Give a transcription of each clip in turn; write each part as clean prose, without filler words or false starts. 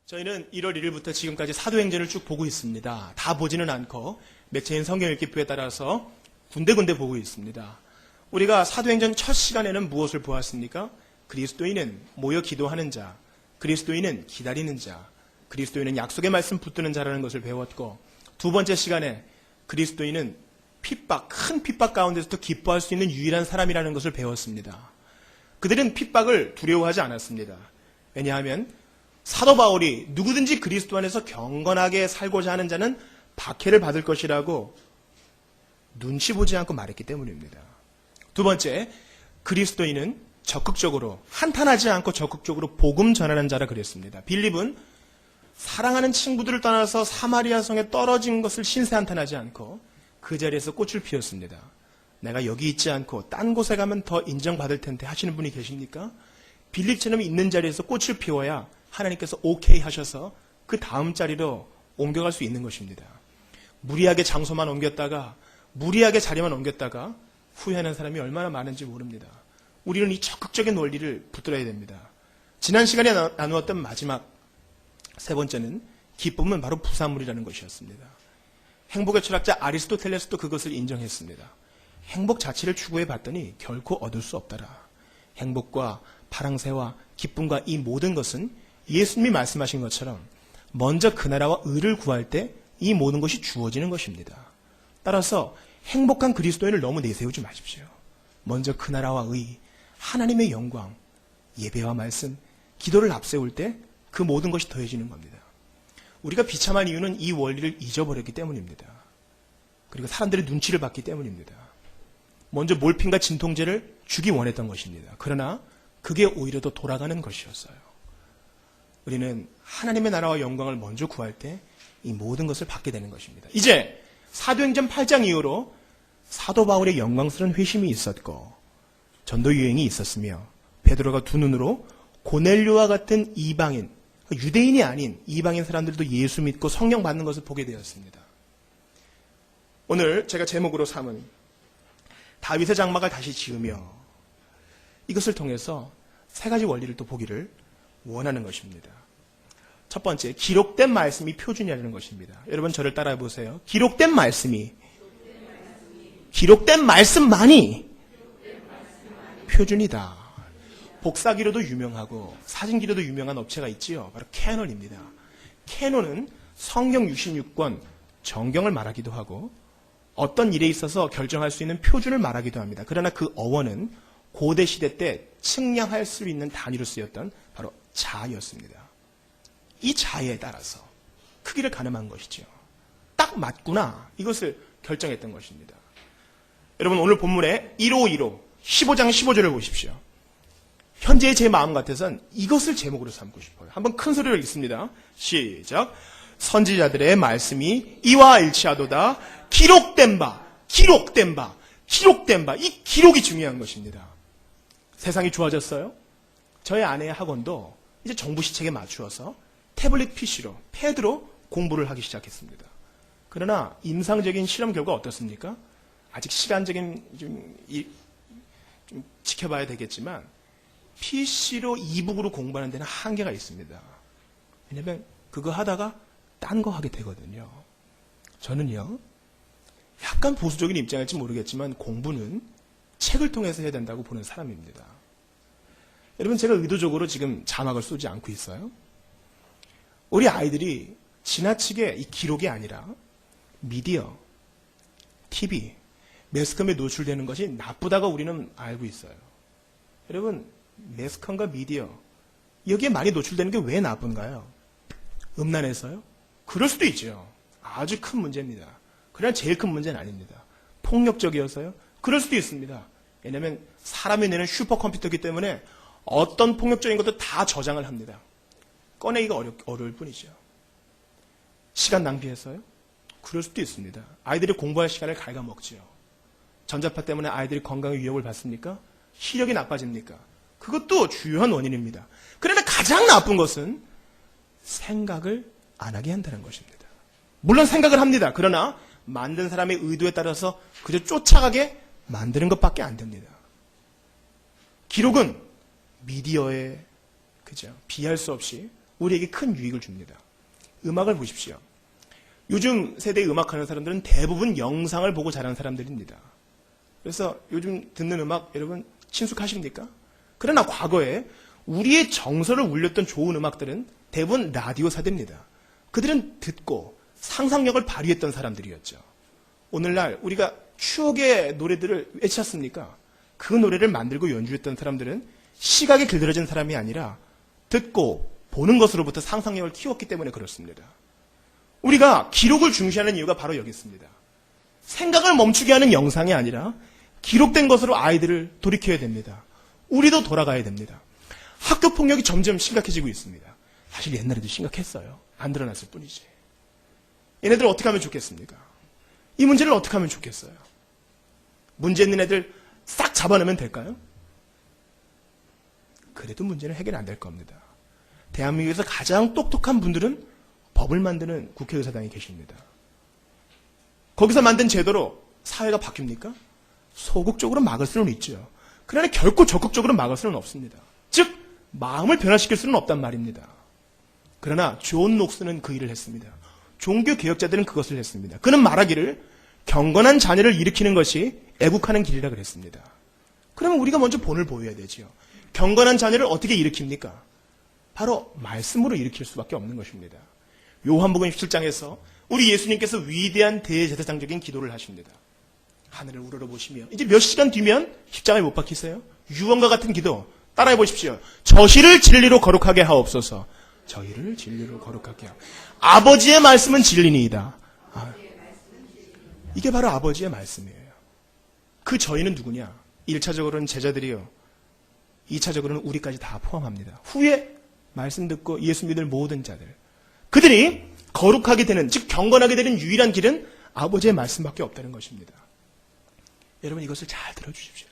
저희는 1월 1일부터 지금까지 사도행전을 쭉 보고 있습니다. 다 보지는 않고 매체인 성경 읽기표에 따라서 군데군데 보고 있습니다. 우리가 사도행전 첫 시간에는 무엇을 보았습니까? 그리스도인은 모여 기도하는 자, 그리스도인은 기다리는 자, 그리스도인은 약속의 말씀 붙드는 자라는 것을 배웠고, 두 번째 시간에 그리스도인은 큰 핍박 가운데서도 기뻐할 수 있는 유일한 사람이라는 것을 배웠습니다. 그들은 핍박을 두려워하지 않았습니다. 왜냐하면 사도 바울이 누구든지 그리스도 안에서 경건하게 살고자 하는 자는 박해를 받을 것이라고 눈치 보지 않고 말했기 때문입니다. 두 번째, 그리스도인은 적극적으로, 한탄하지 않고 적극적으로 복음 전하는 자라 그랬습니다. 빌립은 사랑하는 친구들을 떠나서 사마리아 성에 떨어진 것을 신세한탄하지 않고 그 자리에서 꽃을 피웠습니다. 내가 여기 있지 않고 딴 곳에 가면 더 인정받을 텐데 하시는 분이 계십니까? 빌립처럼 있는 자리에서 꽃을 피워야 하나님께서 오케이 하셔서 그 다음 자리로 옮겨갈 수 있는 것입니다. 무리하게 장소만 옮겼다가, 무리하게 자리만 옮겼다가 후회하는 사람이 얼마나 많은지 모릅니다. 우리는 이 적극적인 원리를 붙들어야 됩니다. 지난 시간에 나누었던 마지막 세 번째는 기쁨은 바로 부산물이라는 것이었습니다. 행복의 철학자 아리스토텔레스도 그것을 인정했습니다. 행복 자체를 추구해 봤더니 결코 얻을 수 없더라. 행복과 파랑새와 기쁨과 이 모든 것은 예수님이 말씀하신 것처럼 먼저 그 나라와 의를 구할 때 이 모든 것이 주어지는 것입니다. 따라서 행복한 그리스도인을 너무 내세우지 마십시오. 먼저 그 나라와 의, 하나님의 영광, 예배와 말씀, 기도를 앞세울 때 그 모든 것이 더해지는 겁니다. 우리가 비참한 이유는 이 원리를 잊어버렸기 때문입니다. 그리고 사람들의 눈치를 봤기 때문입니다. 먼저 몰핀과 진통제를 주기 원했던 것입니다. 그러나 그게 오히려 더 돌아가는 것이었어요. 우리는 하나님의 나라와 영광을 먼저 구할 때 이 모든 것을 받게 되는 것입니다. 이제 사도행전 8장 이후로 사도 바울의 영광스러운 회심이 있었고 전도 유행이 있었으며 베드로가 두 눈으로 고넬료와 같은 이방인, 유대인이 아닌 이방인 사람들도 예수 믿고 성령 받는 것을 보게 되었습니다. 오늘 제가 제목으로 삼은 다윗의 장막을 다시 지으며, 이것을 통해서 세 가지 원리를 또 보기를 원하는 것입니다. 첫 번째, 기록된 말씀이 표준이라는 것입니다. 여러분 저를 따라해 보세요. 기록된 말씀만이 표준이다. 복사기로도 유명하고 사진기로도 유명한 업체가 있지요. 바로 캐논입니다. 캐논은 성경 66권 정경을 말하기도 하고 어떤 일에 있어서 결정할 수 있는 표준을 말하기도 합니다. 그러나 그 어원은 고대 시대 때 측량할 수 있는 단위로 쓰였던 바로 자였습니다. 이 자에 따라서 크기를 가늠한 것이죠. 딱 맞구나, 이것을 결정했던 것입니다. 여러분 오늘 본문에 1515 15장 15절을 보십시오. 현재의 제 마음 같아선 이것을 제목으로 삼고 싶어요. 한번 큰 소리로 읽습니다. 시작. 선지자들의 말씀이 이와 일치하도다. 기록된 바. 이 기록이 중요한 것입니다. 세상이 좋아졌어요. 저희 아내의 학원도 이제 정부 시책에 맞추어서 태블릿 PC로, 패드로 공부를 하기 시작했습니다. 그러나 임상적인 실험 결과 어떻습니까? 아직 시간적인 좀 지켜봐야 되겠지만 PC로 이북으로 공부하는 데는 한계가 있습니다. 왜냐하면 그거 하다가 딴 거 하게 되거든요. 저는요, 약간 보수적인 입장일지 모르겠지만 공부는 책을 통해서 해야 된다고 보는 사람입니다. 여러분 제가 의도적으로 지금 자막을 쏘지 않고 있어요. 우리 아이들이 지나치게 이 기록이 아니라 미디어, TV, 매스컴에 노출되는 것이 나쁘다고 우리는 알고 있어요. 여러분 매스컴과 미디어 여기에 많이 노출되는 게 왜 나쁜가요? 음란해서요? 그럴 수도 있죠. 아주 큰 문제입니다. 그러나 제일 큰 문제는 아닙니다. 폭력적이어서요? 그럴 수도 있습니다. 왜냐하면 사람이 내는 슈퍼컴퓨터이기 때문에 어떤 폭력적인 것도 다 저장을 합니다. 꺼내기가 어려울 뿐이죠. 시간 낭비해서요? 그럴 수도 있습니다. 아이들이 공부할 시간을 갉아먹지요. 전자파 때문에 아이들이 건강에 위협을 받습니까? 시력이 나빠집니까? 그것도 주요한 원인입니다. 그러나 가장 나쁜 것은 생각을 안 하게 한다는 것입니다. 물론 생각을 합니다. 그러나 만든 사람의 의도에 따라서 그저 쫓아가게 만드는 것밖에 안 됩니다. 기록은 미디어에 비할 수 없이 우리에게 큰 유익을 줍니다. 음악을 보십시오. 요즘 세대의 음악하는 사람들은 대부분 영상을 보고 자란 사람들입니다. 그래서 요즘 듣는 음악 여러분 친숙하십니까? 그러나 과거에 우리의 정서를 울렸던 좋은 음악들은 대부분 라디오 사대입니다. 그들은 듣고 상상력을 발휘했던 사람들이었죠. 오늘날 우리가 추억의 노래들을 외쳤습니까? 그 노래를 만들고 연주했던 사람들은 시각에 길들여진 사람이 아니라 듣고 보는 것으로부터 상상력을 키웠기 때문에 그렇습니다. 우리가 기록을 중시하는 이유가 바로 여기 있습니다. 생각을 멈추게 하는 영상이 아니라 기록된 것으로 아이들을 돌이켜야 됩니다. 우리도 돌아가야 됩니다. 학교 폭력이 점점 심각해지고 있습니다. 사실 옛날에도 심각했어요. 안 드러났을 뿐이지. 얘네들 어떻게 하면 좋겠습니까? 이 문제를 어떻게 하면 좋겠어요? 문제 있는 애들 싹 잡아내면 될까요? 그래도 문제는 해결 안 될 겁니다. 대한민국에서 가장 똑똑한 분들은 법을 만드는 국회의사당에 계십니다. 거기서 만든 제도로 사회가 바뀝니까? 소극적으로 막을 수는 있죠. 그러나 결코 적극적으로 막을 수는 없습니다. 즉 마음을 변화시킬 수는 없단 말입니다. 그러나 존 녹스는 그 일을 했습니다. 종교개혁자들은 그것을 했습니다. 그는 말하기를 경건한 자녀를 일으키는 것이 애국하는 길이라 그랬습니다. 그러면 우리가 먼저 본을 보여야 되지요. 경건한 자녀를 어떻게 일으킵니까? 바로 말씀으로 일으킬 수밖에 없는 것입니다. 요한복음 17장에서 우리 예수님께서 위대한 대제사장적인 기도를 하십니다. 하늘을 우러러보시며 이제 몇 시간 뒤면 십자가에 못 박히세요? 유언과 같은 기도 따라해 보십시오. 저희를 진리로 거룩하게 하옵소서. 저희를 진리로 거룩하게 하옵소서. 아버지의 말씀은 진리니이다. 이게 바로 아버지의 말씀이에요. 그 저희는 누구냐? 1차적으로는 제자들이요. 2차적으로는 우리까지 다 포함합니다. 후에 말씀 듣고 예수 믿을 모든 자들. 그들이 거룩하게 되는, 즉 경건하게 되는 유일한 길은 아버지의 말씀밖에 없다는 것입니다. 여러분 이것을 잘 들어주십시오.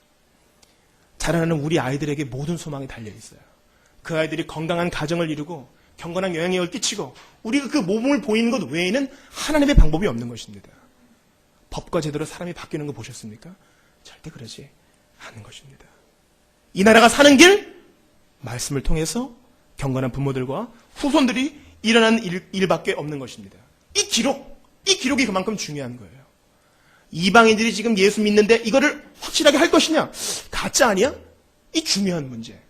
자라나는 우리 아이들에게 모든 소망이 달려있어요. 그 아이들이 건강한 가정을 이루고 경건한 영향력을 끼치고 우리가 그 모범을 보이는 것 외에는 하나님의 방법이 없는 것입니다. 법과 제도로 사람이 바뀌는 거 보셨습니까? 절대 그러지 않는 것입니다. 이 나라가 사는 길, 말씀을 통해서 경건한 부모들과 후손들이 일어나는 일밖에 없는 것입니다. 이 기록이 그만큼 중요한 거예요. 이방인들이 지금 예수 믿는데 이거를 확실하게 할 것이냐? 가짜 아니야? 이 중요한 문제.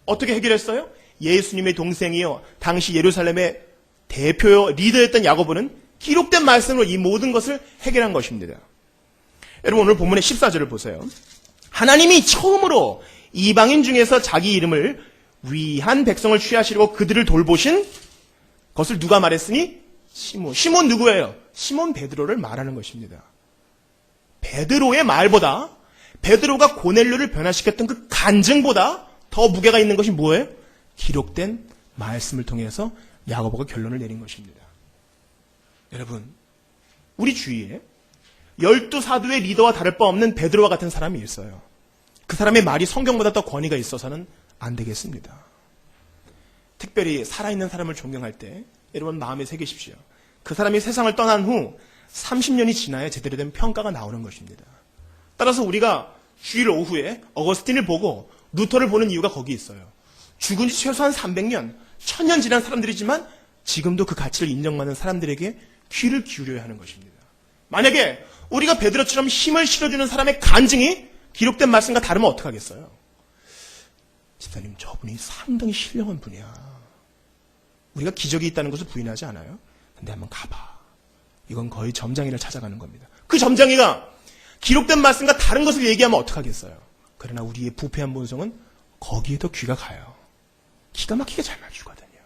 어떻게 해결했어요? 예수님의 동생이요, 당시 예루살렘의 대표요, 리더였던 야고보는 기록된 말씀으로 이 모든 것을 해결한 것입니다. 여러분 오늘 본문의 14절을 보세요. 하나님이 처음으로 이방인 중에서 자기 이름을 위한 백성을 취하시려고 그들을 돌보신 것을 누가 말했으니? 시몬 누구예요? 시몬 베드로를 말하는 것입니다. 베드로의 말보다 베드로가 고넬료를 변화시켰던 그 간증보다 더 무게가 있는 것이 뭐예요? 기록된 말씀을 통해서 야고보가 결론을 내린 것입니다. 여러분 우리 주위에 12사도의 리더와 다를 바 없는 베드로와 같은 사람이 있어요. 그 사람의 말이 성경보다 더 권위가 있어서는 안 되겠습니다. 특별히 살아있는 사람을 존경할 때 여러분 마음에 새기십시오. 그 사람이 세상을 떠난 후 30년이 지나야 제대로 된 평가가 나오는 것입니다. 따라서 우리가 주일 오후에 어거스틴을 보고 루터를 보는 이유가 거기 있어요. 죽은 지 최소한 300년, 1000년 지난 사람들이지만 지금도 그 가치를 인정받는 사람들에게 귀를 기울여야 하는 것입니다. 만약에 우리가 베드로처럼 힘을 실어주는 사람의 간증이 기록된 말씀과 다르면 어떡하겠어요? 집사님, 저분이 상당히 신령한 분이야. 우리가 기적이 있다는 것을 부인하지 않아요. 근데 한번 가봐. 이건 거의 점장이를 찾아가는 겁니다. 그 점장이가 기록된 말씀과 다른 것을 얘기하면 어떡하겠어요? 그러나 우리의 부패한 본성은 거기에도 귀가 가요. 기가 막히게 잘 맞추거든요.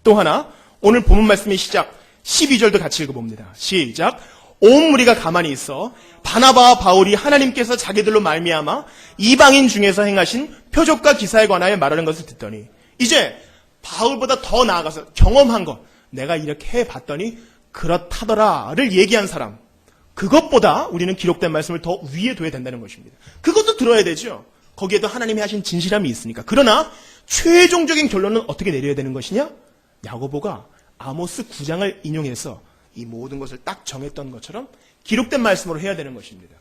또 하나, 오늘 본문 말씀의 시작 12절도 같이 읽어봅니다. 시작. 온 무리가 가만히 있어 바나바와 바울이 하나님께서 자기들로 말미암아 이방인 중에서 행하신 표적과 기사에 관하여 말하는 것을 듣더니, 이제 바울보다 더 나아가서 경험한 것, 내가 이렇게 해봤더니 그렇다더라를 얘기한 사람, 그것보다 우리는 기록된 말씀을 더 위에 둬야 된다는 것입니다. 그것도 들어야 되죠. 거기에도 하나님이 하신 진실함이 있으니까. 그러나 최종적인 결론은 어떻게 내려야 되는 것이냐? 야고보가 아모스 9장을 인용해서 이 모든 것을 딱 정했던 것처럼 기록된 말씀으로 해야 되는 것입니다.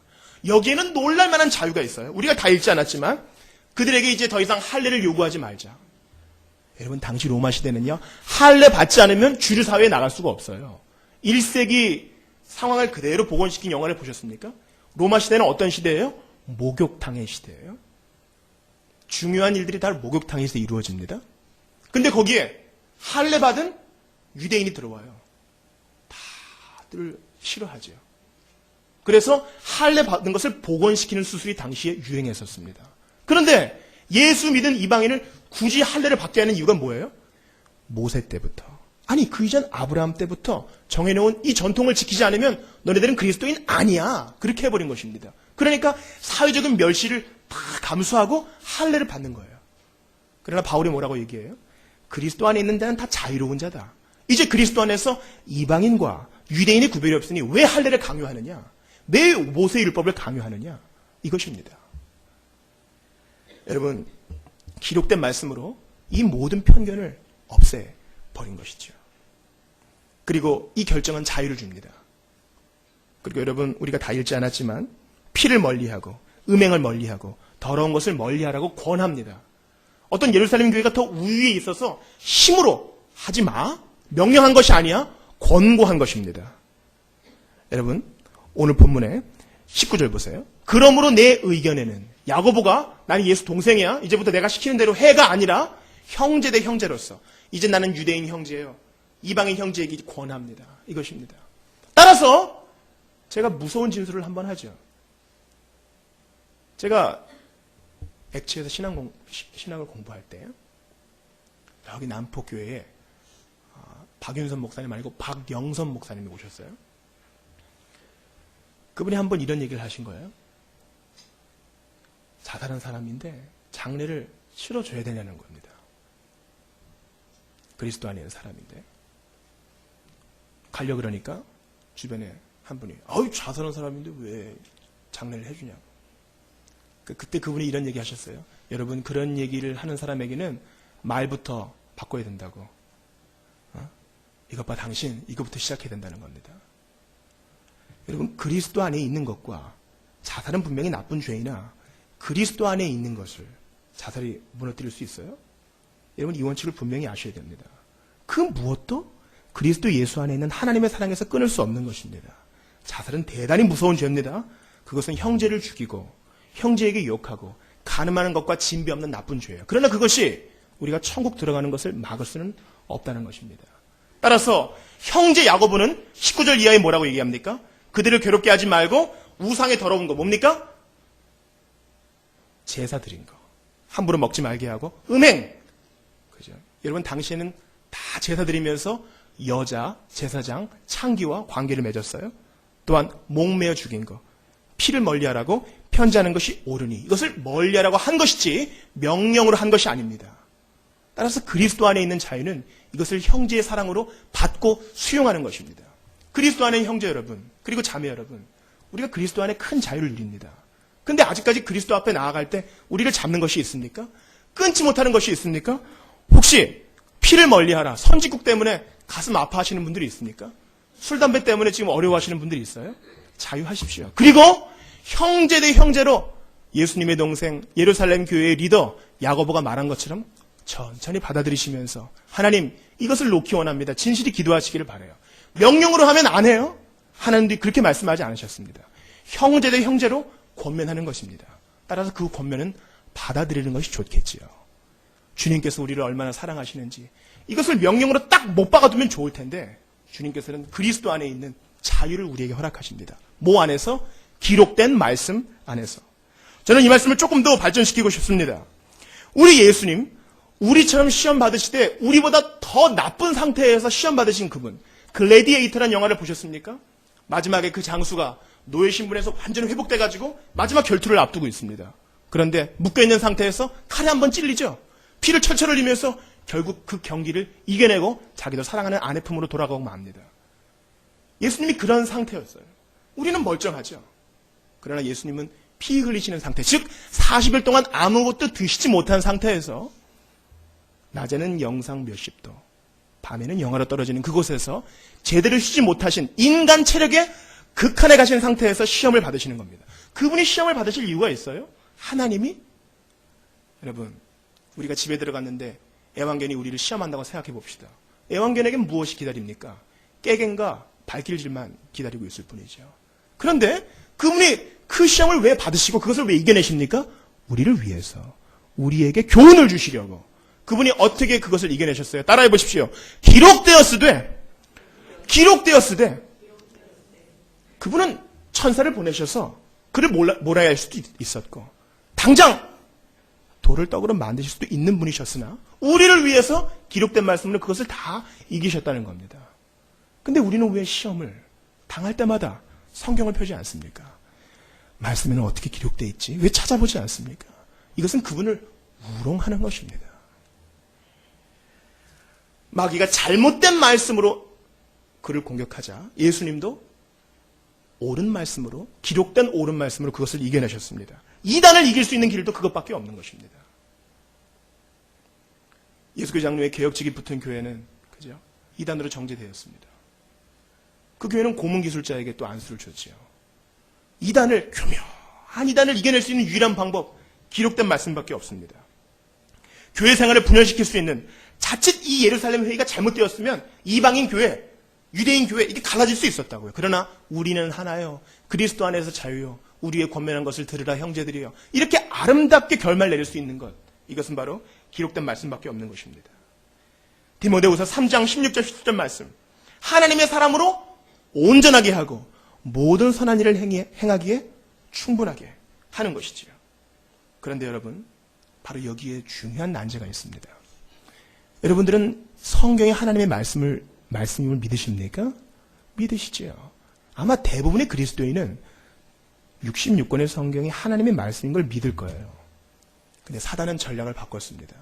여기에는 놀랄만한 자유가 있어요. 우리가 다 읽지 않았지만 그들에게 이제 더 이상 할례를 요구하지 말자. 여러분, 당시 로마 시대는요, 할례 받지 않으면 주류 사회에 나갈 수가 없어요. 1세기 상황을 그대로 복원시킨 영화를 보셨습니까? 로마 시대는 어떤 시대예요? 목욕탕의 시대예요. 중요한 일들이 다 목욕탕에서 이루어집니다. 근데 거기에 할례 받은 유대인이 들어와요. 다들 싫어하죠. 그래서 할례 받은 것을 복원시키는 수술이 당시에 유행했었습니다. 그런데 예수 믿은 이방인을 굳이 할례를 받게 하는 이유가 뭐예요? 모세 때부터, 아니 그 이전 아브라함 때부터 정해놓은 이 전통을 지키지 않으면 너네들은 그리스도인 아니야. 그렇게 해버린 것입니다. 그러니까 사회적인 멸시를 다 감수하고 할례를 받는 거예요. 그러나 바울이 뭐라고 얘기해요? 그리스도 안에 있는 자는 다 자유로운 자다. 이제 그리스도 안에서 이방인과 유대인의 구별이 없으니 왜 할례를 강요하느냐? 왜 모세의 율법을 강요하느냐? 이것입니다. 여러분, 기록된 말씀으로 이 모든 편견을 없애버린 것이죠. 그리고 이 결정은 자유를 줍니다. 그리고 여러분, 우리가 다 읽지 않았지만 피를 멀리하고 음행을 멀리하고 더러운 것을 멀리하라고 권합니다. 어떤 예루살렘 교회가 더 우위에 있어서 힘으로 하지 마, 명령한 것이 아니야, 권고한 것입니다. 여러분, 오늘 본문에 19절 보세요. 그러므로 내 의견에는 야고보가 나는 예수 동생이야, 이제부터 내가 시키는 대로 해가 아니라 형제 대 형제로서 이제 나는 유대인 형제예요, 이방인 형제에게 권합니다. 이것입니다. 따라서 제가 무서운 진술을 한번 하죠. 제가 액체에서 신학을 공부할 때 여기 남포교회에 박윤선 목사님 말고 박영선 목사님이 오셨어요. 그분이 한번 이런 얘기를 하신 거예요. 자살한 사람인데 장례를 치러줘야 되냐는 겁니다. 그리스도 안에 있는 사람인데. 가려 그러니까 주변에 한 분이 아유 자살한 사람인데 왜 장례를 해주냐고. 그때 그분이 이런 얘기 하셨어요. 여러분, 그런 얘기를 하는 사람에게는 말부터 바꿔야 된다고. 이것 봐 당신, 이것부터 시작해야 된다는 겁니다. 여러분, 그리스도 안에 있는 것과 자살은 분명히 나쁜 죄이나 그리스도 안에 있는 것을 자살이 무너뜨릴 수 있어요? 여러분, 이 원칙을 분명히 아셔야 됩니다. 그 무엇도 그리스도 예수 안에 있는 하나님의 사랑에서 끊을 수 없는 것입니다. 자살은 대단히 무서운 죄입니다. 그것은 형제를 죽이고 형제에게 욕하고 간음하는 것과 진비 없는 나쁜 죄예요. 그러나 그것이 우리가 천국 들어가는 것을 막을 수는 없다는 것입니다. 따라서 형제 야고보는 19절 이하에 뭐라고 얘기합니까? 그들을 괴롭게 하지 말고 우상에 더러운 거 뭡니까? 제사 드린 거. 함부로 먹지 말게 하고 음행. 그죠? 여러분, 당시에는 다 제사 드리면서 여자 제사장 창기와 관계를 맺었어요. 또한 목매어 죽인 거. 피를 멀리하라고 편지하는 것이 옳으니 이것을 멀리하라고 한 것이지 명령으로 한 것이 아닙니다. 따라서 그리스도 안에 있는 자유는 이것을 형제의 사랑으로 받고 수용하는 것입니다. 그리스도 안에 형제 여러분, 그리고 자매 여러분, 우리가 그리스도 안에 큰 자유를 누립니다. 근데 아직까지 그리스도 앞에 나아갈 때 우리를 잡는 것이 있습니까? 끊지 못하는 것이 있습니까? 혹시 피를 멀리하라, 선지국 때문에 가슴 아파하시는 분들이 있습니까? 술, 담배 때문에 지금 어려워하시는 분들이 있어요? 자유하십시오. 그리고 형제 대 형제로 예수님의 동생 예루살렘 교회의 리더 야고보가 말한 것처럼 천천히 받아들이시면서 하나님, 이것을 놓기 원합니다. 진실히 기도하시기를 바라요. 명령으로 하면 안 해요. 하나님도 그렇게 말씀하지 않으셨습니다. 형제 대 형제로 권면하는 것입니다. 따라서 그 권면은 받아들이는 것이 좋겠지요. 주님께서 우리를 얼마나 사랑하시는지 이것을 명령으로 딱 못 박아두면 좋을 텐데 주님께서는 그리스도 안에 있는 자유를 우리에게 허락하십니다. 뭐 안에서? 기록된 말씀 안에서. 저는 이 말씀을 조금 더 발전시키고 싶습니다. 우리 예수님, 우리처럼 시험 받으실 때 우리보다 더 나쁜 상태에서 시험 받으신 그분, 글래디에이터라는 영화를 보셨습니까? 마지막에 그 장수가 노예 신분에서 완전히 회복돼가지고 마지막 결투를 앞두고 있습니다. 그런데 묶여있는 상태에서 칼에 한번 찔리죠. 피를 철철 흘리면서 결국 그 경기를 이겨내고 자기도 사랑하는 아내 품으로 돌아가고 맙니다. 예수님이 그런 상태였어요. 우리는 멀쩡하죠. 그러나 예수님은 피 흘리시는 상태, 즉 40일 동안 아무것도 드시지 못한 상태에서 낮에는 영상 몇십 도, 밤에는 영하로 떨어지는 그곳에서 제대로 쉬지 못하신 인간 체력의 극한에 가신 상태에서 시험을 받으시는 겁니다. 그분이 시험을 받으실 이유가 있어요? 하나님이? 여러분, 우리가 집에 들어갔는데 애완견이 우리를 시험한다고 생각해 봅시다. 애완견에겐 무엇이 기다립니까? 깨갱과 발길질만 기다리고 있을 뿐이죠. 그런데 그분이 그 시험을 왜 받으시고 그것을 왜 이겨내십니까? 우리를 위해서, 우리에게 교훈을 주시려고. 그분이 어떻게 그것을 이겨내셨어요? 따라해 보십시오. 기록되었으되 그분은 천사를 보내셔서 그를 몰아야 할 수도 있었고, 당장 돌을 떡으로 만드실 수도 있는 분이셨으나 우리를 위해서 기록된 말씀으로 그것을 다 이기셨다는 겁니다. 근데 우리는 왜 시험을 당할 때마다 성경을 펴지 않습니까? 말씀에는 어떻게 기록되어 있지? 왜 찾아보지 않습니까? 이것은 그분을 우롱하는 것입니다. 마귀가 잘못된 말씀으로 그를 공격하자 예수님도 옳은 말씀으로, 기록된 옳은 말씀으로 그것을 이겨내셨습니다. 이단을 이길 수 있는 길도 그것밖에 없는 것입니다. 예수교 장로의 개혁직이 붙은 교회는 그죠? 이단으로 정제되었습니다. 그 교회는 고문기술자에게 또 안수를 줬지요. 이단을, 교묘한 이단을 이겨낼 수 있는 유일한 방법, 기록된 말씀밖에 없습니다. 교회 생활을 분열시킬 수 있는, 자칫 이 예루살렘 회의가 잘못되었으면 이방인 교회, 유대인 교회 이게 갈라질 수 있었다고요. 그러나 우리는 하나요. 그리스도 안에서 자유요. 우리의 권면한 것을 들으라 형제들이요. 이렇게 아름답게 결말 내릴 수 있는 것, 이것은 바로 기록된 말씀밖에 없는 것입니다. 디모데후서 3장 16절 17절 말씀. 하나님의 사람으로 온전하게 하고 모든 선한 일을 행하기에 충분하게 하는 것이지요. 그런데 여러분, 바로 여기에 중요한 난제가 있습니다. 여러분들은 성경의 하나님의 말씀임을 믿으십니까? 믿으시지요. 아마 대부분의 그리스도인은 66권의 성경이 하나님의 말씀인 걸 믿을 거예요. 근데 사단은 전략을 바꿨습니다.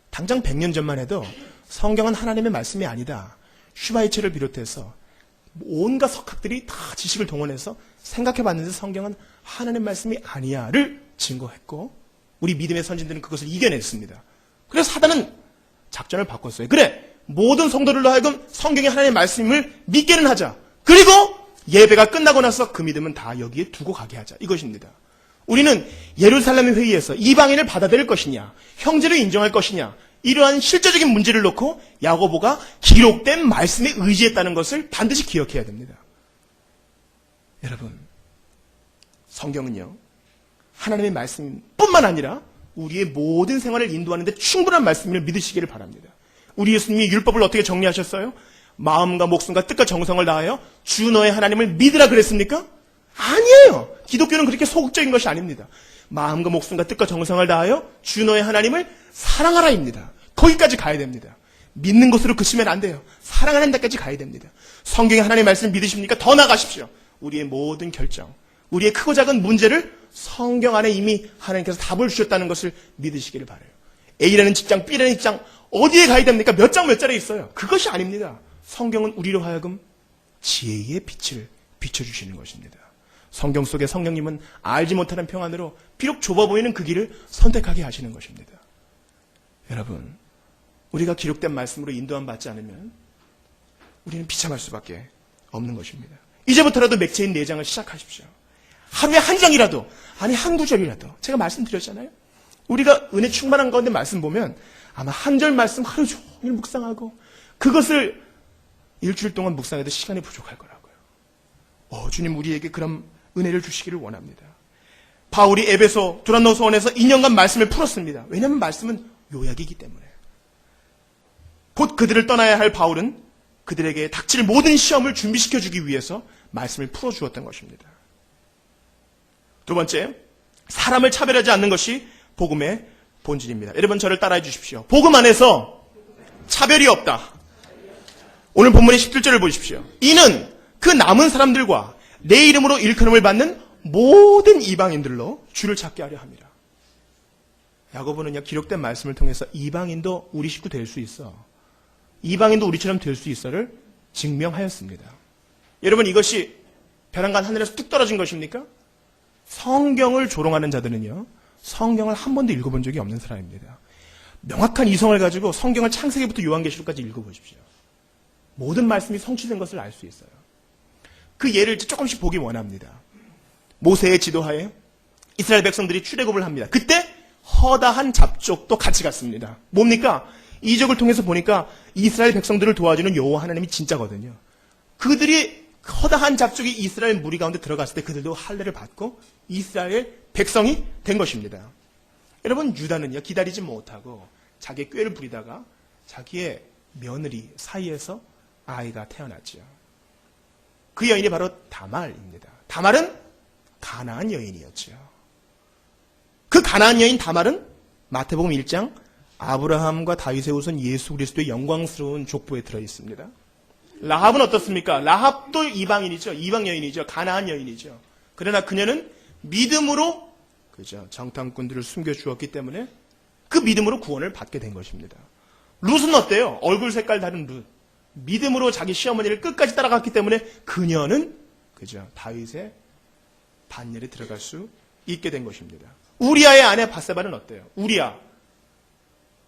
당장 100년 전만 해도 성경은 하나님의 말씀이 아니다. 슈바이처를 비롯해서 온갖 석학들이 다 지식을 동원해서 생각해봤는데 성경은 하나님의 말씀이 아니야를 증거했고, 우리 믿음의 선진들은 그것을 이겨냈습니다. 그래서 사단은 작전을 바꿨어요. 그래, 모든 성도들로 하여금 성경이 하나님의 말씀을 믿게는 하자. 그리고 예배가 끝나고 나서 그 믿음은 다 여기에 두고 가게 하자. 이것입니다. 우리는 예루살렘 회의에서 이방인을 받아들일 것이냐, 형제를 인정할 것이냐, 이러한 실제적인 문제를 놓고 야고보가 기록된 말씀에 의지했다는 것을 반드시 기억해야 됩니다. 여러분, 성경은요, 하나님의 말씀뿐만 아니라 우리의 모든 생활을 인도하는 데 충분한 말씀을 믿으시기를 바랍니다. 우리 예수님이 율법을 어떻게 정리하셨어요? 마음과 목숨과 뜻과 정성을 다하여 주 너의 하나님을 믿으라 그랬습니까? 아니에요. 기독교는 그렇게 소극적인 것이 아닙니다. 마음과 목숨과 뜻과 정성을 다하여 주 너의 하나님을 사랑하라입니다. 거기까지 가야 됩니다. 믿는 것으로 그치면 안 돼요. 사랑하는 데까지 가야 됩니다. 성경의 하나님의 말씀을 믿으십니까? 더 나가십시오. 우리의 모든 결정, 우리의 크고 작은 문제를 성경 안에 이미 하나님께서 답을 주셨다는 것을 믿으시기를 바라요. A라는 직장, B라는 직장 어디에 가야 됩니까? 몇 장 몇 절에 있어요. 그것이 아닙니다. 성경은 우리로 하여금 지혜의 빛을 비춰주시는 것입니다. 성경 속의 성령님은 알지 못하는 평안으로 비록 좁아 보이는 그 길을 선택하게 하시는 것입니다. 여러분, 우리가 기록된 말씀으로 인도함 받지 않으면 우리는 비참할 수밖에 없는 것입니다. 이제부터라도 맥체인 4장을 시작하십시오. 하루에 한 장이라도, 아니 한 구절이라도. 제가 말씀드렸잖아요. 우리가 은혜 충만한 가운데 말씀 보면 아마 한 절 말씀 하루 종일 묵상하고 그것을 일주일 동안 묵상해도 시간이 부족할 거라고요. 주님 우리에게 그런 은혜를 주시기를 원합니다. 바울이 에베소, 두란노서원에서 2년간 말씀을 풀었습니다. 왜냐하면 말씀은 요약이기 때문에. 곧 그들을 떠나야 할 바울은 그들에게 닥칠 모든 시험을 준비시켜주기 위해서 말씀을 풀어주었던 것입니다. 두 번째, 사람을 차별하지 않는 것이 복음의 본질입니다. 여러분 저를 따라해 주십시오. 복음 안에서 차별이 없다. 오늘 본문의 17절을 보십시오. 이는 그 남은 사람들과 내 이름으로 일컬음을 받는 모든 이방인들로 주를 찾게 하려 함이라. 야고보는요, 기록된 말씀을 통해서 이방인도 우리 식구 될 수 있어, 이방인도 우리처럼 될 수 있어를 증명하였습니다. 여러분 이것이 벼랑간 하늘에서 뚝 떨어진 것입니까? 성경을 조롱하는 자들은요, 성경을 한 번도 읽어본 적이 없는 사람입니다. 명확한 이성을 가지고 성경을 창세기부터 요한계시록까지 읽어보십시오. 모든 말씀이 성취된 것을 알 수 있어요. 그 예를 조금씩 보기 원합니다. 모세의 지도하에 이스라엘 백성들이 출애굽을 합니다. 그때 허다한 잡족도 같이 갔습니다. 뭡니까? 이적을 통해서 보니까 이스라엘 백성들을 도와주는 여호와 하나님이 진짜거든요. 그들이 허다한 잡족이 이스라엘 무리 가운데 들어갔을 때 그들도 할례를 받고 이스라엘 백성이 된 것입니다. 여러분, 유다는요, 기다리지 못하고 자기의 꾀를 부리다가 자기의 며느리 사이에서 아이가 태어났죠. 그 여인이 바로 다말입니다. 다말은 가나안 여인이었죠. 그 가나안 여인 다말은 마태복음 1장 아브라함과 다윗의 후손 예수 그리스도의 영광스러운 족보에 들어있습니다. 라합은 어떻습니까? 라합도 이방인이죠. 이방 여인이죠. 가나안 여인이죠. 그러나 그녀는 믿음으로 정탐꾼들을 숨겨주었기 때문에 그 믿음으로 구원을 받게 된 것입니다. 룻은 어때요? 얼굴 색깔 다른 룻. 믿음으로 자기 시어머니를 끝까지 따라갔기 때문에 그녀는 다윗의 반열에 들어갈 수 있게 된 것입니다. 우리아의 아내 바세바는 어때요? 우리아.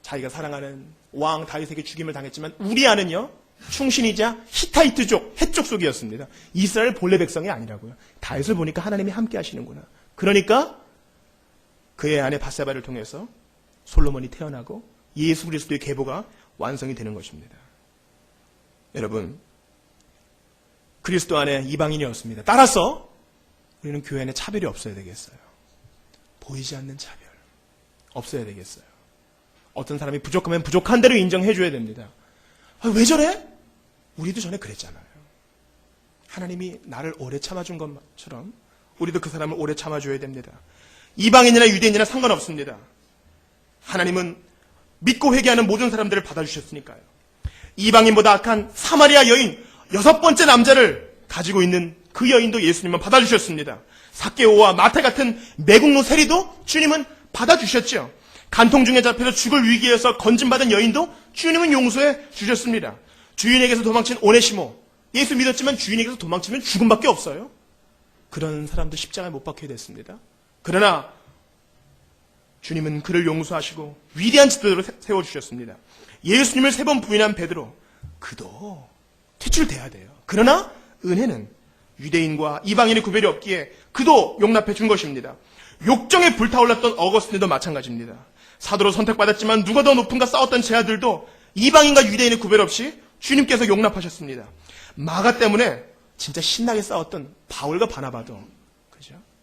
자기가 사랑하는 왕 다윗에게 죽임을 당했지만 우리아는요, 충신이자 히타이트족, 헷족 속이었습니다. 이스라엘 본래 백성이 아니라고요. 다윗을 보니까 하나님이 함께 하시는구나. 그러니까 그의 아내 바세바를 통해서 솔로몬이 태어나고 예수 그리스도의 계보가 완성이 되는 것입니다. 여러분, 그리스도 안에 이방인이었습니다. 따라서 우리는 교회 안에 차별이 없어야 되겠어요. 보이지 않는 차별 없어야 되겠어요. 어떤 사람이 부족하면 부족한 대로 인정해 줘야 됩니다. 왜 저래? 우리도 전에 그랬잖아요. 하나님이 나를 오래 참아준 것처럼 우리도 그 사람을 오래 참아줘야 됩니다. 이방인이나 유대인이나 상관없습니다. 하나님은 믿고 회개하는 모든 사람들을 받아주셨으니까요. 이방인보다 악한 사마리아 여인 6번째 남자를 가지고 있는 그 여인도 예수님은 받아주셨습니다. 삭개오와 마태 같은 매국노 세리도 주님은 받아주셨죠. 간통 중에 잡혀서 죽을 위기에서 건진받은 여인도 주님은 용서해 주셨습니다. 주인에게서 도망친 오네시모, 예수 믿었지만 주인에게서 도망치면 죽음밖에 없어요. 그런 사람도 십자가에 못 박혀야 됐습니다. 그러나 주님은 그를 용서하시고 위대한 지도자로 세워주셨습니다. 예수님을 3번 부인한 베드로, 그도 퇴출돼야 돼요. 그러나 은혜는 유대인과 이방인의 구별이 없기에 그도 용납해 준 것입니다. 욕정에 불타올랐던 어거스틴도 마찬가지입니다. 사도로 선택받았지만 누가 더 높은가 싸웠던 제 아들도 이방인과 유대인의 구별 없이 주님께서 용납하셨습니다. 마가 때문에 진짜 신나게 싸웠던 바울과 바나바도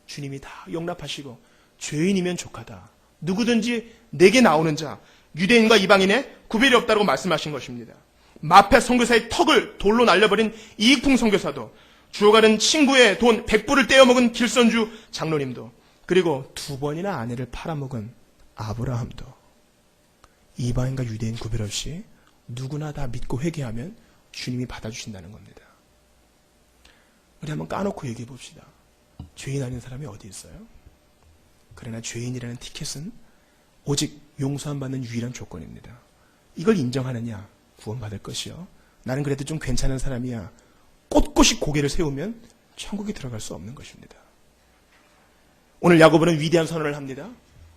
주님이 다 용납하시고 죄인이면 족하다. 누구든지 내게 나오는 자, 유대인과 이방인의 구별이 없다고 말씀하신 것입니다. 마페 선교사의 턱을 돌로 날려버린 이익풍 선교사도, 주워가는 친구의 돈 100불을 떼어먹은 길선주 장로님도, 그리고 2번이나 아내를 팔아먹은 아브라함도 이방인과 유대인 구별 없이 누구나 다 믿고 회개하면 주님이 받아주신다는 겁니다. 우리 한번 까놓고 얘기해 봅시다. 죄인 아닌 사람이 어디 있어요? 그러나 죄인이라는 티켓은 오직 용서함 받는 유일한 조건입니다. 이걸 인정하느냐? 구원받을 것이요. 나는 그래도 좀 괜찮은 사람이야. 꼿꼿이 고개를 세우면 천국에 들어갈 수 없는 것입니다. 오늘 야고보는 위대한 선언을 합니다.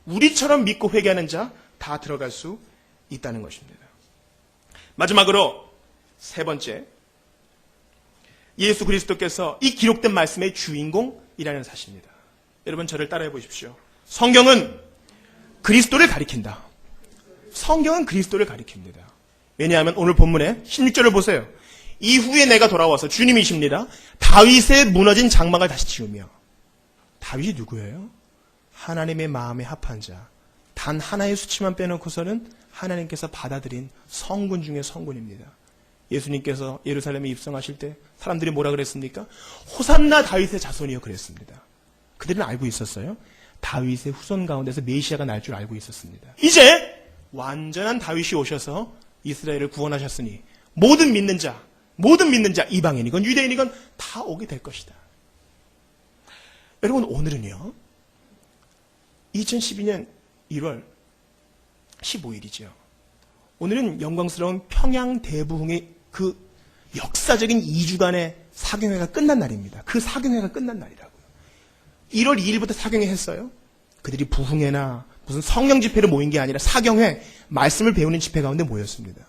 우리처럼 믿고 회개하는 자 다 들어갈 수 있다는 것입니다. 마지막으로 3번째, 예수 그리스도께서 이 기록된 말씀의 주인공이라는 사실입니다. 여러분 저를 따라해 보십시오. 성경은 그리스도를 가리킨다. 성경은 그리스도를 가리킵니다. 왜냐하면 오늘 본문에 16절을 보세요. 이후에 내가 돌아와서, 주님이십니다, 다윗의 무너진 장막을 다시 지으며. 다윗이 누구예요? 하나님의 마음에 합한 자, 단 하나의 수치만 빼놓고서는 하나님께서 받아들인 성군 중의 성군입니다. 예수님께서 예루살렘에 입성하실 때 사람들이 뭐라 그랬습니까? 호산나 다윗의 자손이요 그랬습니다. 그들은 알고 있었어요. 다윗의 후손 가운데서 메시아가 날 줄 알고 있었습니다. 이제 완전한 다윗이 오셔서 이스라엘을 구원하셨으니 모든 믿는 자, 이방인이건 유대인이건 다 오게 될 것이다. 여러분 오늘은요, 2012년 1월 15일이죠. 오늘은 영광스러운 평양 대부흥의 그 역사적인 2주간의 사경회가 끝난 날입니다. 그 사경회가 끝난 날이라고요. 1월 2일부터 사경회 했어요. 그들이 부흥회나 무슨 성령 집회로 모인 게 아니라 사경회, 말씀을 배우는 집회 가운데 모였습니다.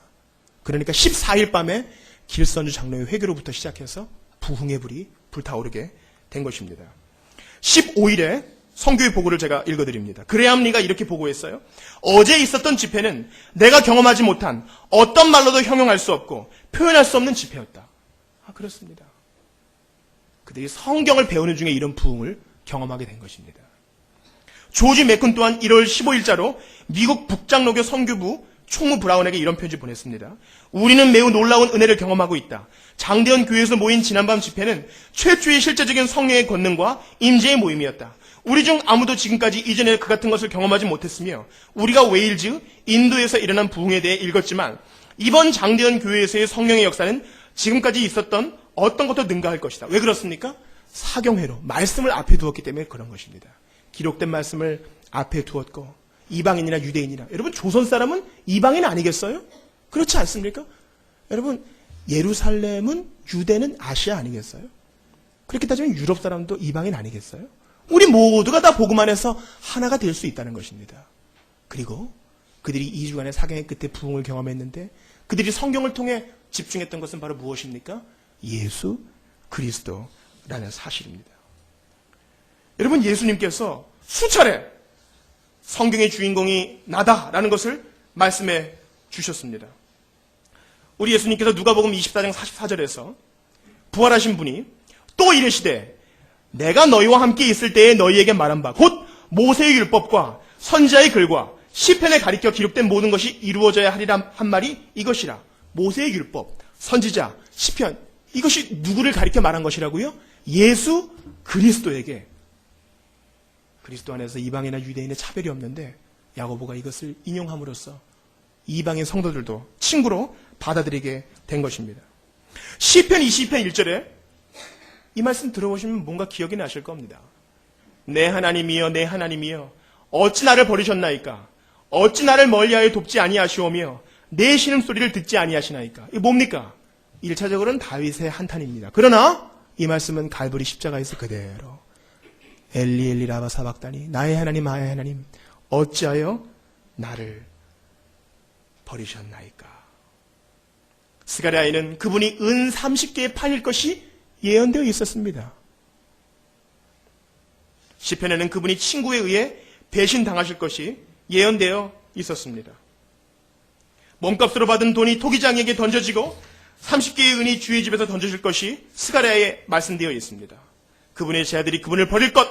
그러니까 14일 밤에 길선주 장로의 회개로부터 시작해서 부흥의 불이 불타오르게 된 것입니다. 15일에 성교의 보고를 제가 읽어드립니다. 그레암 리가 이렇게 보고했어요. 어제 있었던 집회는 내가 경험하지 못한 어떤 말로도 형용할 수 없고 표현할 수 없는 집회였다. 그렇습니다. 그들이 성경을 배우는 중에 이런 부흥을 경험하게 된 것입니다. 조지 맥군 또한 1월 15일자로 미국 북장로교 선교부 총무 브라운에게 이런 편지 보냈습니다. 우리는 매우 놀라운 은혜를 경험하고 있다. 장대현 교회에서 모인 지난밤 집회는 최초의 실제적인 성령의 권능과 임재의 모임이었다. 우리 중 아무도 지금까지 이전에 그 같은 것을 경험하지 못했으며 우리가 웨일즈, 인도에서 일어난 부흥에 대해 읽었지만 이번 장대현 교회에서의 성령의 역사는 지금까지 있었던 어떤 것도 능가할 것이다. 왜 그렇습니까? 사경회로 말씀을 앞에 두었기 때문에 그런 것입니다. 기록된 말씀을 앞에 두었고 이방인이나 유대인이나 여러분 조선 사람은 이방인 아니겠어요? 그렇지 않습니까? 여러분 예루살렘은 유대는 아시아 아니겠어요? 그렇게 따지면 유럽 사람도 이방인 아니겠어요? 우리 모두가 다 복음 안에서 하나가 될 수 있다는 것입니다. 그리고 그들이 2주간의 사경의 끝에 부흥을 경험했는데 그들이 성경을 통해 집중했던 것은 바로 무엇입니까? 예수 그리스도라는 사실입니다. 여러분 예수님께서 수차례 성경의 주인공이 나다라는 것을 말씀해 주셨습니다. 우리 예수님께서 누가복음 24장 44절에서 부활하신 분이 또 이르시되 내가 너희와 함께 있을 때에 너희에게 말한 바 곧 모세의 율법과 선지자의 글과 시편에 가리켜 기록된 모든 것이 이루어져야 하리라 한 말이 이것이라. 모세의 율법, 선지자, 시편 이것이 누구를 가리켜 말한 것이라고요? 예수 그리스도에게. 그리스도 안에서 이방이나 유대인의 차별이 없는데 야고보가 이것을 인용함으로써 이방인 성도들도 친구로 받아들이게 된 것입니다. 시편 20편 1절에 이 말씀 들어보시면 뭔가 기억이 나실 겁니다. 내 하나님이여 내 하나님이여 어찌 나를 버리셨나이까? 어찌 나를 멀리하여 돕지 아니하시오며 내 신음소리를 듣지 아니하시나이까? 이게 뭡니까? 1차적으로는 다윗의 한탄입니다. 그러나 이 말씀은 갈보리 십자가에서 그대로 엘리 엘리 라바 사박다니 나의 하나님 어찌하여 나를 버리셨나이까? 스가랴에는 그분이 은 30개에 팔릴 것이 예언되어 있었습니다. 시편에는 그분이 친구에 의해 배신당하실 것이 예언되어 있었습니다. 몸값으로 받은 돈이 토기장에게 던져지고 30개의 은이 주의 집에서 던져질 것이 스가랴에 말씀되어 있습니다. 그분의 제자들이 그분을 버릴 것,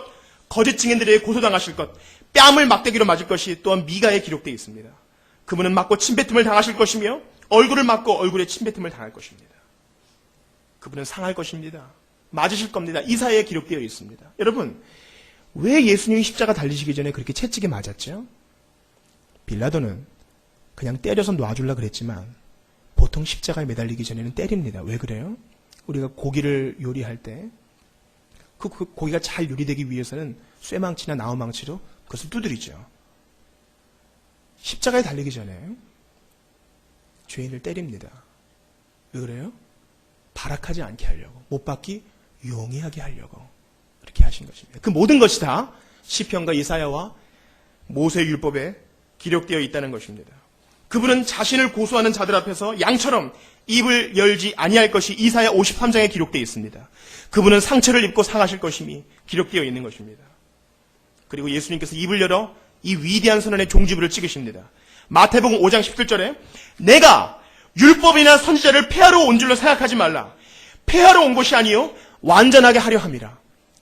거짓 증인들에게 고소당하실 것, 뺨을 막대기로 맞을 것이 또한 미가에 기록되어 있습니다. 그분은 맞고 침뱉음을 당하실 것이며 얼굴을 맞고 얼굴에 침뱉음을 당할 것입니다. 그분은 상할 것입니다. 맞으실 겁니다. 이사야에 기록되어 있습니다. 여러분, 왜 예수님이 십자가 달리시기 전에 그렇게 채찍에 맞았죠? 빌라도는 그냥 때려서 놔주려고 그랬지만 보통 십자가에 매달리기 전에는 때립니다. 왜 그래요? 우리가 고기를 요리할 때 그 고기가 잘 요리되기 위해서는 쇠망치나 나무망치로 그것을 두드리죠. 십자가에 달리기 전에 죄인을 때립니다. 왜 그래요? 발악하지 않게 하려고, 못 박기 용이하게 하려고 그렇게 하신 것입니다. 그 모든 것이 다 시편과 이사야와 모세의 율법에 기록되어 있다는 것입니다. 그분은 자신을 고소하는 자들 앞에서 양처럼 입을 열지 아니할 것이 이사야 53장에 기록되어 있습니다. 그분은 상처를 입고 상하실 것임이 기록되어 있는 것입니다. 그리고 예수님께서 입을 열어 이 위대한 선언의 종지부를 찍으십니다. 마태복음 5장 17절에 내가 율법이나 선지자를 폐하러 온 줄로 생각하지 말라. 폐하러 온 것이 아니요 완전하게 하려 함이라.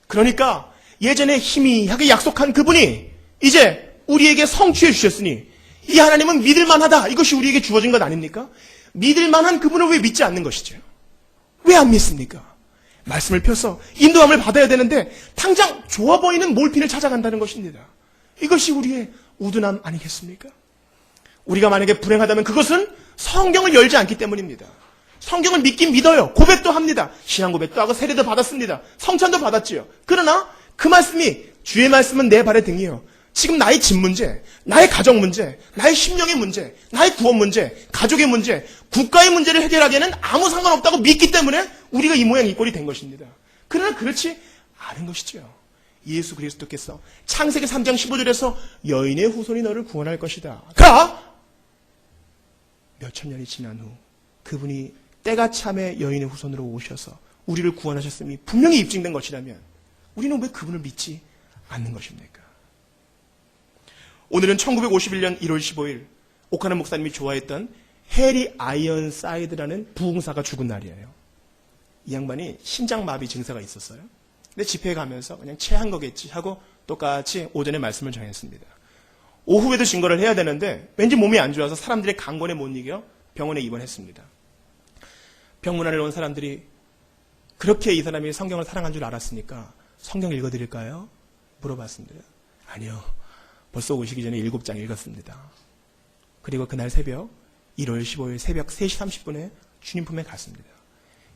그러니까 예전에 희미하게 약속한 그분이 이제 우리에게 성취해 주셨으니 이 하나님은 믿을만하다. 이것이 우리에게 주어진 것 아닙니까? 믿을만한 그분을 왜 믿지 않는 것이죠? 왜 안 믿습니까? 말씀을 펴서 인도함을 받아야 되는데 당장 좋아 보이는 몰핀을 찾아간다는 것입니다. 이것이 우리의 우둔함 아니겠습니까? 우리가 만약에 불행하다면 그것은 성경을 열지 않기 때문입니다. 성경을 믿긴 믿어요. 고백도 합니다. 신앙 고백도 하고 세례도 받았습니다. 성찬도 받았지요. 그러나 그 말씀이 주의 말씀은 내 발의 등이요. 지금 나의 집 문제, 나의 가정 문제, 나의 심령의 문제, 나의 구원 문제, 가족의 문제, 국가의 문제를 해결하기에는 아무 상관없다고 믿기 때문에 우리가 이 모양 이 꼴이 된 것입니다. 그러나 그렇지 않은 것이죠. 예수 그리스도께서 창세기 3장 15절에서 여인의 후손이 너를 구원할 것이다. 가! 몇천 년이 지난 후 그분이 때가 참에 여인의 후손으로 오셔서 우리를 구원하셨음이 분명히 입증된 것이라면 우리는 왜 그분을 믿지 않는 것입니까? 오늘은 1951년 1월 15일 오카나 목사님이 좋아했던 해리 아이언사이드라는 부흥사가 죽은 날이에요. 이 양반이 심장마비 증세가 있었어요. 근데 집회에 가면서 그냥 체한 거겠지 하고 똑같이 오전에 말씀을 전했습니다. 오후에도 증거를 해야 되는데 왠지 몸이 안 좋아서 사람들의 강권에 못 이겨 병원에 입원했습니다. 병문안에 온 사람들이 그렇게 이 사람이 성경을 사랑한 줄 알았으니까 성경 읽어드릴까요? 물어봤습니다. 아니요. 벌써 오시기 전에 7장 읽었습니다. 그리고 그날 새벽 1월 15일 새벽 3시 30분에 주님 품에 갔습니다.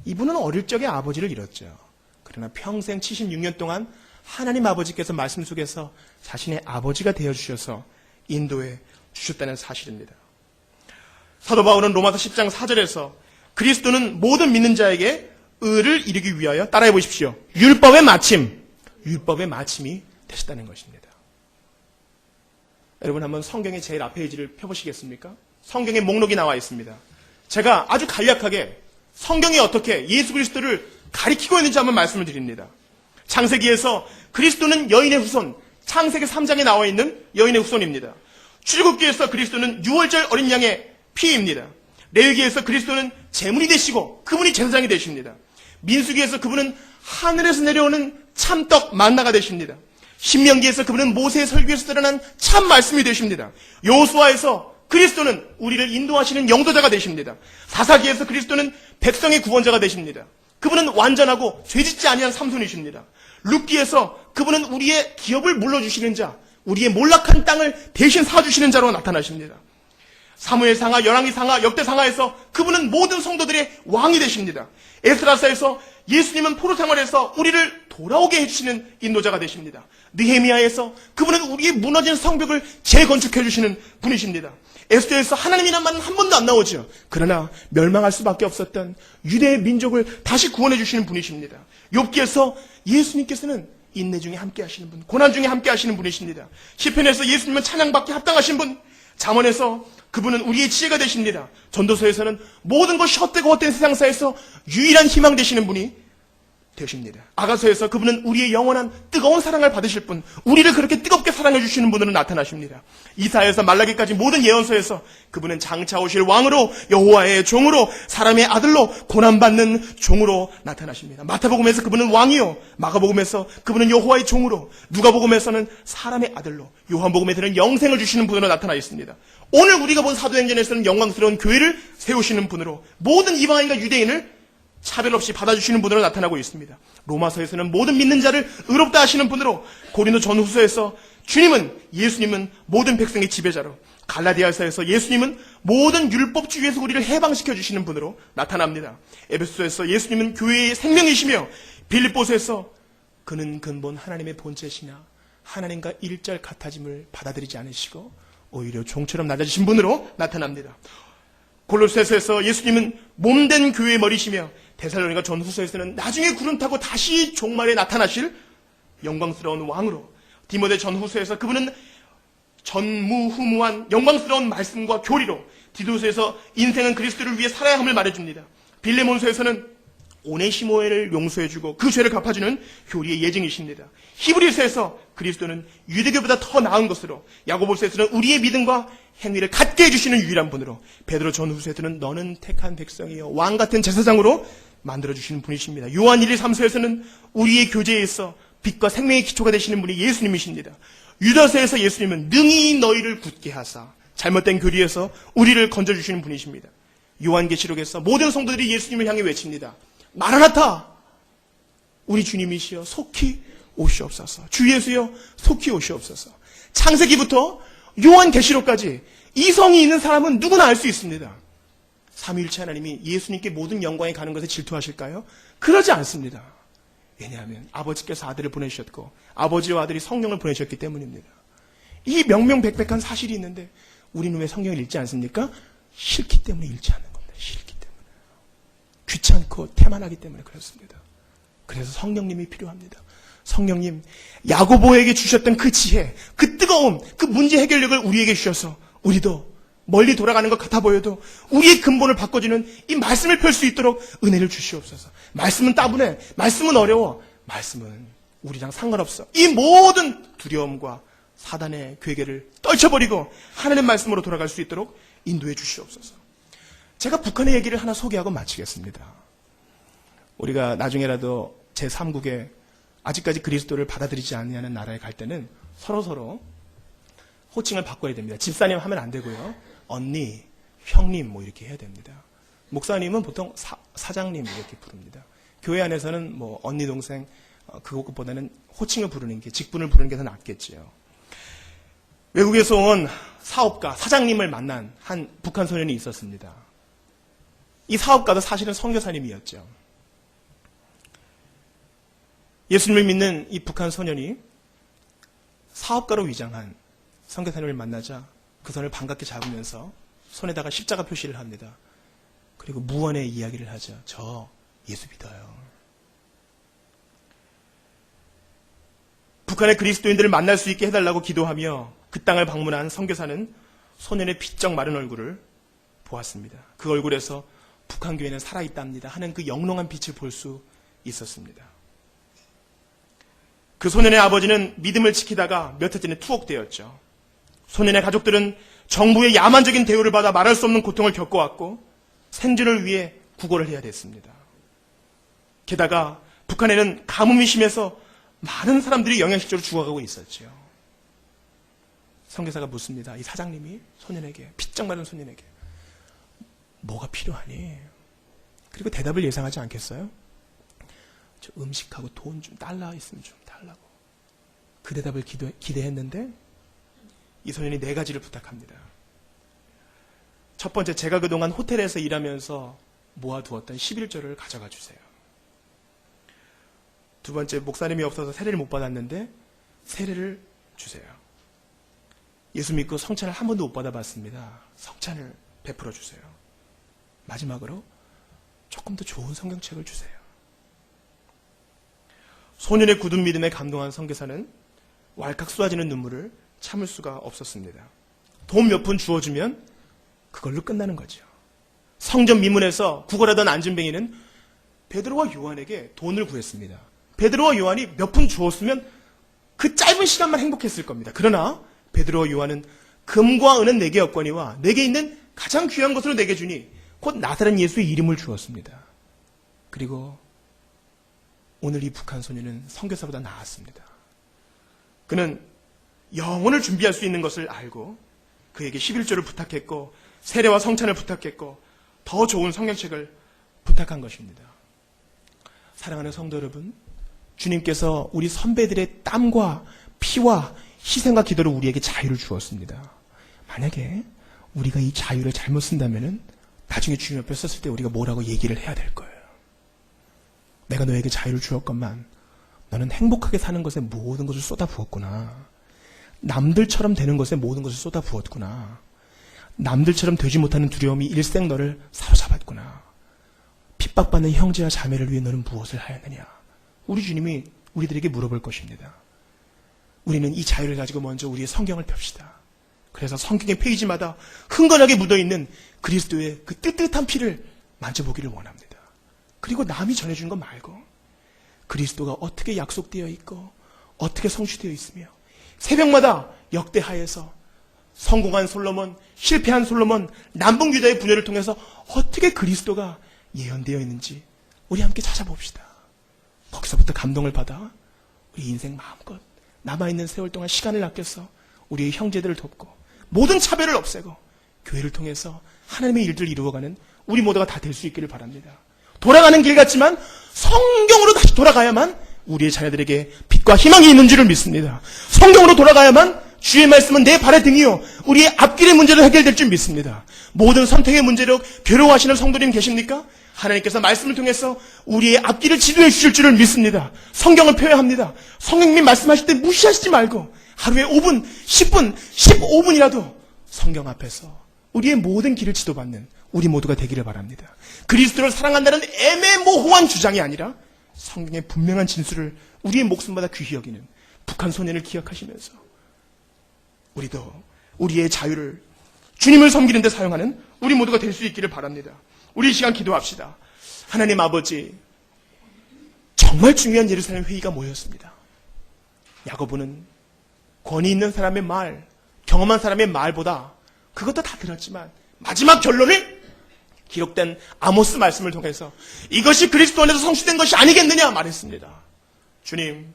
이분은 어릴 적에 아버지를 잃었죠. 그러나 평생 76년 동안 하나님 아버지께서 말씀 속에서 자신의 아버지가 되어주셔서 인도해 주셨다는 사실입니다. 사도 바울은 로마서 10장 4절에서 그리스도는 모든 믿는 자에게 의를 이루기 위하여 따라해 보십시오. 율법의 마침이 되셨다는 것입니다. 여러분 한번 성경의 제일 앞 페이지를 펴보시겠습니까? 성경의 목록이 나와 있습니다. 제가 아주 간략하게 성경이 어떻게 예수 그리스도를 가리키고 있는지 한번 말씀을 드립니다. 창세기에서 그리스도는 여인의 후손, 창세기 3장에 나와 있는 여인의 후손입니다. 출애굽기에서 그리스도는 6월절 어린 양의 피입니다. 레위기에서 그리스도는 제물이 되시고 그분이 제사장이 되십니다. 민수기에서 그분은 하늘에서 내려오는 참떡 만나가 되십니다. 신명기에서 그분은 모세의 설교에서 드러난 참 말씀이 되십니다. 여호수아에서 그리스도는 우리를 인도하시는 영도자가 되십니다. 사사기에서 그리스도는 백성의 구원자가 되십니다. 그분은 완전하고 죄짓지 아니한 삼손이십니다. 룻기에서 그분은 우리의 기업을 물러주시는 자, 우리의 몰락한 땅을 대신 사주시는 자로 나타나십니다. 사무엘상하, 열왕기상하, 역대상하에서 그분은 모든 성도들의 왕이 되십니다. 에스라서에서 예수님은 포로생활에서 우리를 돌아오게 해주시는 인도자가 되십니다. 느헤미야에서 그분은 우리의 무너진 성벽을 재건축해 주시는 분이십니다. 에스더에서 하나님이란 말은 한 번도 안 나오죠. 그러나 멸망할 수밖에 없었던 유대의 민족을 다시 구원해 주시는 분이십니다. 욥기에서 예수님께서는 인내 중에 함께 하시는 분, 고난 중에 함께 하시는 분이십니다. 시편에서 예수님은 찬양받기 합당하신 분, 잠언에서 그분은 우리의 지혜가 되십니다. 전도서에서는 모든 것이 헛되고 헛된 세상사에서 유일한 희망 되시는 분이 되십니다. 아가서에서 그분은 우리의 영원한 뜨거운 사랑을 받으실 분, 우리를 그렇게 뜨겁게 사랑해 주시는 분으로 나타나십니다. 이사야에서 말라기까지 모든 예언서에서 그분은 장차 오실 왕으로, 여호와의 종으로, 사람의 아들로, 고난받는 종으로 나타나십니다. 마태복음에서 그분은 왕이요, 마가복음에서 그분은 여호와의 종으로, 누가복음에서는 사람의 아들로, 요한복음에서는 영생을 주시는 분으로 나타나 있습니다. 오늘 우리가 본 사도행전에서는 영광스러운 교회를 세우시는 분으로 모든 이방인과 유대인을 차별 없이 받아주시는 분으로 나타나고 있습니다. 로마서에서는 모든 믿는 자를 의롭다 하시는 분으로, 고린도 전후서에서 예수님은 모든 백성의 지배자로, 갈라디아서에서 예수님은 모든 율법주의에서 우리를 해방시켜 주시는 분으로 나타납니다. 에베소서에서 예수님은 교회의 생명이시며, 빌립보서에서 그는 근본 하나님의 본체시나 하나님과 일절 같아짐을 받아들이지 않으시고 오히려 종처럼 낮아지신 분으로 나타납니다. 골로새서에서 예수님은 몸된 교회의 머리시며, 데살로니가 전후서에서는 나중에 구름 타고 다시 종말에 나타나실 영광스러운 왕으로, 디모데 전후서에서 그분은 전무후무한 영광스러운 말씀과 교리로, 디도서에서 인생은 그리스도를 위해 살아야 함을 말해줍니다. 빌레몬서에서는 오네시모를 용서해주고 그 죄를 갚아주는 교리의 예증이십니다. 히브리서에서 그리스도는 유대교보다 더 나은 것으로, 야고보서에서는 우리의 믿음과 행위를 갖게 해주시는 유일한 분으로, 베드로 전후서에서는 너는 택한 백성이여 왕같은 제사장으로 만들어주시는 분이십니다. 요한 1, 2, 3서에서는 우리의 교제에 있어 빛과 생명의 기초가 되시는 분이 예수님이십니다. 유다서에서 예수님은 능히 너희를 굳게 하사 잘못된 교리에서 우리를 건져주시는 분이십니다. 요한계시록에서 모든 성도들이 예수님을 향해 외칩니다. 마라나타! 우리 주님이시여 속히 오시옵소서. 주 예수여 속히 오시옵소서. 창세기부터 요한계시록까지 이성이 있는 사람은 누구나 알 수 있습니다. 삼위일체 하나님이 예수님께 모든 영광에 가는 것에 질투하실까요? 그러지 않습니다. 왜냐하면 아버지께서 아들을 보내주셨고 아버지와 아들이 성령을 보내주셨기 때문입니다. 이 명명백백한 사실이 있는데 우리는 왜 성경을 읽지 않습니까? 싫기 때문에 읽지 않는 겁니다. 싫기 때문에. 귀찮고 태만하기 때문에 그렇습니다. 그래서 성령님이 필요합니다. 성령님, 야고보에게 주셨던 그 지혜, 그 뜨거움, 그 문제 해결력을 우리에게 주셔서 우리도 멀리 돌아가는 것 같아 보여도 우리의 근본을 바꿔주는 이 말씀을 펼 수 있도록 은혜를 주시옵소서. 말씀은 따분해, 말씀은 어려워, 말씀은 우리랑 상관없어. 이 모든 두려움과 사단의 괴계를 떨쳐버리고 하나님의 말씀으로 돌아갈 수 있도록 인도해 주시옵소서. 제가 북한의 얘기를 하나 소개하고 마치겠습니다. 우리가 나중에라도 제3국에 아직까지 그리스도를 받아들이지 않는 나라에 갈 때는 서로서로 호칭을 바꿔야 됩니다. 집사님 하면 안 되고요. 언니, 형님 뭐 이렇게 해야 됩니다. 목사님은 보통 사장님 이렇게 부릅니다. 교회 안에서는 뭐 언니, 동생 그것보다는 호칭을 부르는 게, 직분을 부르는 게 더 낫겠지요. 외국에서 온 사업가, 사장님을 만난 한 북한 소년이 있었습니다. 이 사업가도 사실은 선교사님이었죠. 예수님을 믿는 이 북한 소년이 사업가로 위장한 선교사님을 만나자 그 손을 반갑게 잡으면서 손에다가 십자가 표시를 합니다. 그리고 무언의 이야기를 하죠. 저 예수 믿어요. 북한의 그리스도인들을 만날 수 있게 해달라고 기도하며 그 땅을 방문한 선교사는 소년의 비쩍 마른 얼굴을 보았습니다. 그 얼굴에서 북한 교회는 살아있답니다 하는 그 영롱한 빛을 볼 수 있었습니다. 그 소년의 아버지는 믿음을 지키다가 몇 해 전에 투옥되었죠. 소년의 가족들은 정부의 야만적인 대우를 받아 말할 수 없는 고통을 겪어왔고 생존을 위해 구걸을 해야 됐습니다. 게다가 북한에는 가뭄이 심해서 많은 사람들이 영양실조로 죽어가고 있었죠. 선교사가 묻습니다. 이 사장님이 소년에게, 피쩍 마른 소년에게 뭐가 필요하니? 그리고 대답을 예상하지 않겠어요? 저 음식하고 돈 좀 달러 있으면 좀 달라고. 그 대답을 기대했는데 이 소년이 4가지를 부탁합니다. 첫 번째, 제가 그동안 호텔에서 일하면서 모아두었던 11조를 가져가 주세요. 두 번째, 목사님이 없어서 세례를 못 받았는데 세례를 주세요. 예수 믿고 성찬을 한 번도 못 받아봤습니다. 성찬을 베풀어 주세요. 마지막으로 조금 더 좋은 성경책을 주세요. 소년의 굳은 믿음에 감동한 선교사는 왈칵 쏟아지는 눈물을 참을 수가 없었습니다. 돈 몇 푼 주어주면 그걸로 끝나는 거죠. 성전 미문에서 구걸하던 안진뱅이는 베드로와 요한에게 돈을 구했습니다. 베드로와 요한이 몇 푼 주었으면 그 짧은 시간만 행복했을 겁니다. 그러나 베드로와 요한은 금과 은은 내게 없거니와 내게 있는 가장 귀한 것으로 내게 주니 곧 나사렛 예수의 이름을 주었습니다. 그리고 오늘 이 북한 소년은 선교사보다 나았습니다. 그는 영혼을 준비할 수 있는 것을 알고 그에게 11조를 부탁했고 세례와 성찬을 부탁했고 더 좋은 성경책을 부탁한 것입니다. 사랑하는 성도 여러분, 주님께서 우리 선배들의 땀과 피와 희생과 기도로 우리에게 자유를 주었습니다. 만약에 우리가 이 자유를 잘못 쓴다면 나중에 주님 옆에 섰을 때 우리가 뭐라고 얘기를 해야 될 거예요. 내가 너에게 자유를 주었건만 너는 행복하게 사는 것에 모든 것을 쏟아부었구나. 남들처럼 되는 것에 모든 것을 쏟아부었구나. 남들처럼 되지 못하는 두려움이 일생 너를 사로잡았구나. 핍박받는 형제와 자매를 위해 너는 무엇을 하였느냐. 우리 주님이 우리들에게 물어볼 것입니다. 우리는 이 자유를 가지고 먼저 우리의 성경을 펴시다. 그래서 성경의 페이지마다 흥건하게 묻어있는 그리스도의 그 뜨뜻한 피를 만져보기를 원합니다. 그리고 남이 전해주는 것 말고 그리스도가 어떻게 약속되어 있고 어떻게 성취되어 있으며 새벽마다 역대하에서 성공한 솔로몬, 실패한 솔로몬, 남북 유다의 분열을 통해서 어떻게 그리스도가 예언되어 있는지 우리 함께 찾아봅시다. 거기서부터 감동을 받아 우리 인생 마음껏 남아있는 세월 동안 시간을 아껴서 우리의 형제들을 돕고 모든 차별을 없애고 교회를 통해서 하나님의 일들을 이루어가는 우리 모두가 다 될 수 있기를 바랍니다. 돌아가는 길 같지만 성경으로 다시 돌아가야만 우리의 자녀들에게 빛과 희망이 있는 줄을 믿습니다. 성경으로 돌아가야만 주의 말씀은 내 발의 등이요 우리의 앞길의 문제로 해결될 줄 믿습니다. 모든 선택의 문제로 괴로워하시는 성도님 계십니까? 하나님께서 말씀을 통해서 우리의 앞길을 지도해 주실 줄을 믿습니다. 성경을 펴야 합니다. 성령님 말씀하실 때 무시하시지 말고 하루에 5분, 10분, 15분이라도 성경 앞에서 우리의 모든 길을 지도받는 우리 모두가 되기를 바랍니다. 그리스도를 사랑한다는 애매모호한 주장이 아니라 성경의 분명한 진술을 우리의 목숨보다 귀히 여기는 북한 소년을 기억하시면서 우리도 우리의 자유를 주님을 섬기는 데 사용하는 우리 모두가 될 수 있기를 바랍니다. 우리 이 시간 기도합시다. 하나님 아버지, 정말 중요한 예루살렘 회의가 모였습니다. 야고보는 권위 있는 사람의 말, 경험한 사람의 말보다 그것도 다 들었지만 마지막 결론을 기록된 아모스 말씀을 통해서 이것이 그리스도 안에서 성취된 것이 아니겠느냐 말했습니다. 주님,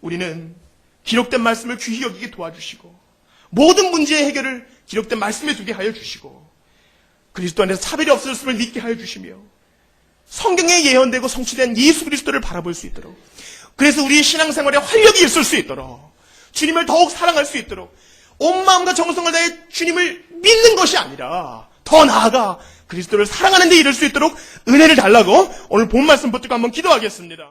우리는 기록된 말씀을 귀히 여기게 도와주시고 모든 문제의 해결을 기록된 말씀에 두게 하여 주시고 그리스도 안에서 차별이 없어졌음을 믿게 하여 주시며 성경에 예언되고 성취된 예수 그리스도를 바라볼 수 있도록, 그래서 우리의 신앙생활에 활력이 있을 수 있도록, 주님을 더욱 사랑할 수 있도록 온 마음과 정성을 다해 주님을 믿는 것이 아니라 더 나아가 그리스도를 사랑하는 데 이를 수 있도록 은혜를 달라고 오늘 본 말씀 붙들고 한번 기도하겠습니다.